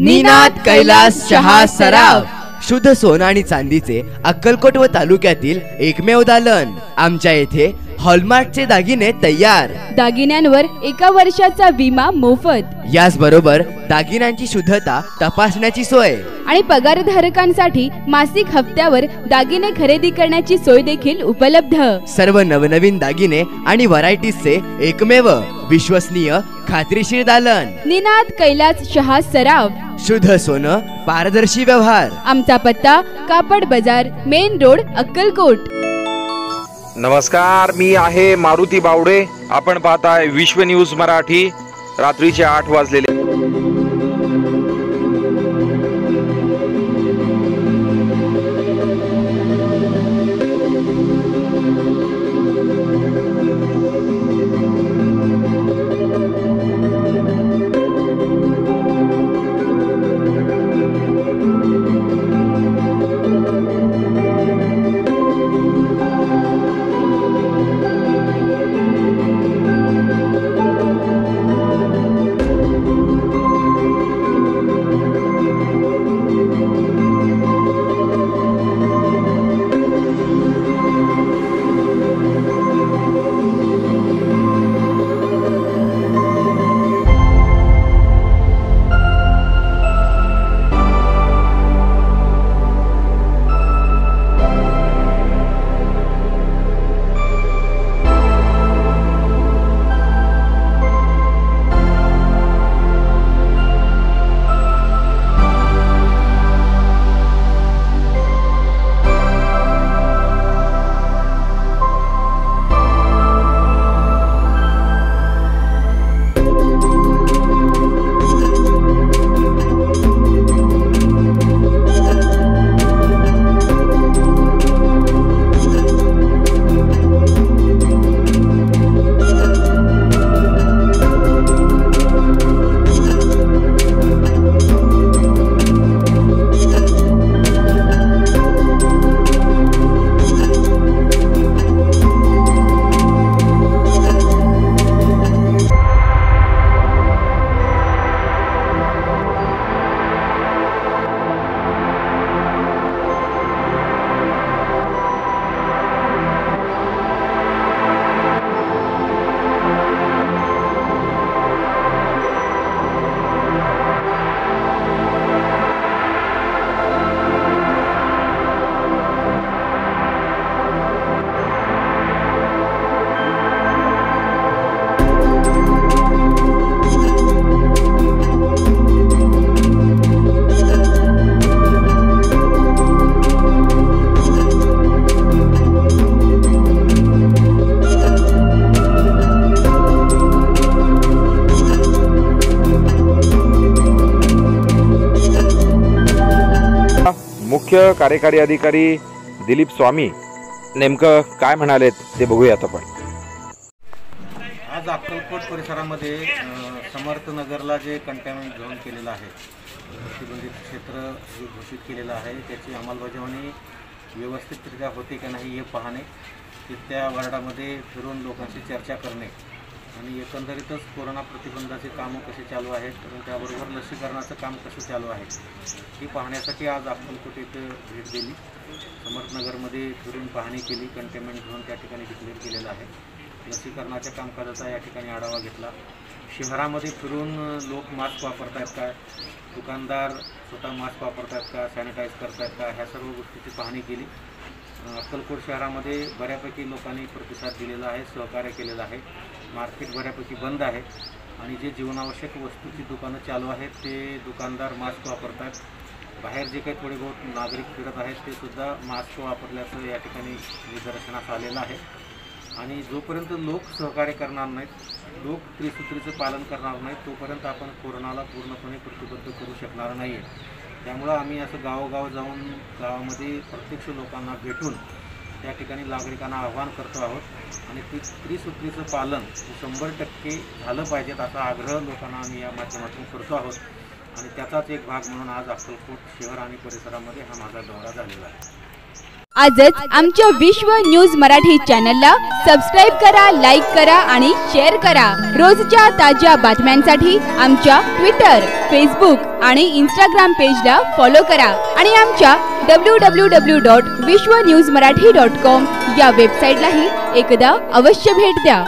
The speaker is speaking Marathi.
निनाद कैलास चहा सराव। शुद्ध सोना आणि चांदीचे अक्कलकोट व तालुक्यातील एकमेव दालन। आमच्या येथे हॉलमार्कचे दागिने तयार। दागिन्यांवर 1 वर्षाचा विमा मोफत। याचबरोबर दागिन्यांची शुद्धता तपासण्याची सोय आणि पगारधारकांसाठी मासिक हप्त्यावर दागिने खरेदी करण्याची सोय देखील उपलब्ध। सर्व नवनवीन दागिने आणि व्हरायटीजचे एकमेव विश्वसनीय खात्रीशीर दालन। निनाद कैलास चहा सराव। शुद्ध सोनं, पारदर्शी व्यवहार। आमचा पत्ता कापड बाजार, मेन रोड, अक्कलकोट। नमस्कार, मी आहे मारुती बावडे। आपण पाहताय विश्व न्यूज मराठी। रात्रीचे 8 वाजलेले। मुख्य कार्यकारी अधिकारी दिलीप स्वामी नेमकं काय म्हणालेत ते बघूयात आपण। आज अक्कलकोट परिसरामध्ये समर्थ नगरला जे कंटेनमेंट झोन केलेलं आहे, प्रतिबंधित क्षेत्र जे घोषित केलेलं आहे, त्याची अंमलबजावणी व्यवस्थितरित्या होते का नाही हे पाहणे, त्या वार्डामध्ये फिरून लोकांशी चर्चा करणे आणि एकंदरीतच कोरोना प्रतिबंधाचे कामं कसे चालू आहेत आणि त्याबरोबर लसीकरणाचं काम कसं चालू आहे हे पाहण्यासाठी आज अक्कलकोट येथे भेट दिली। समर्थनगरमध्ये फिरून पाहणी केली, कंटेनमेंट झोन त्या ठिकाणी डिक्लेअर केलेला आहे। लसीकरणाच्या कामकाजाचा या ठिकाणी आढावा घेतला। शहरामध्ये फिरून लोक मास्क वापरत आहेत का, दुकानदार स्वतः मास्क वापरत आहेत का, सॅनिटाईज करत आहेत का, ह्या सर्व गोष्टीची पाहणी केली। अक्कलकोट शहरामध्ये बऱ्यापैकी लोकांनी प्रतिसाद दिलेला आहे, सहकार्य केलेलं आहे। मार्केट बऱ्यापैकी बंद आहे आणि जे जीवनावश्यक वस्तूची दुकानं चालू आहेत ते दुकानदार मास्क वापरतात। बाहेर जे काही थोडे बहुत नागरिक फिरत आहेत ते सुद्धा मास्क वापरल्याचं या ठिकाणी निदर्शनास आलेलं आहे। आणि जोपर्यंत लोक सहकार्य करणार नाहीत, लोक त्रिसूत्रीचं पालन करणार नाहीत, तोपर्यंत आपण कोरोनाला पूर्णपणे प्रतिबंध करू शकणार नाही आहे। त्यामुळे आम्ही असं गावोगाव जाऊन गावामध्ये प्रत्यक्ष लोकांना भेटून त्या ठिकाणी नागरिकांना आवाहन करतो आहोत आणि ते त्रिसूत्रीचं पालन 100% झालं पाहिजेत असा आग्रह लोकांना आम्ही या माध्यमातून करतो आहोत आणि त्याचाच एक भाग म्हणून आज अक्कलकोट शहर आणि परिसरामध्ये हा माझा दौरा झालेला आहे। आजच आमच्या विश्व न्यूज मराठी चॅनलला सबस्क्राईब करा, लाईक करा आणि शेअर करा। रोजच्या ताज्या बातम्यांसाठी आमच्या ट्विटर, फेसबुक आणि इंस्टाग्राम पेजला फॉलो करा आणि आमच्या www.vishwanewsmarathi.com या वेबसाईटलाही एकदा अवश्य भेट द्या।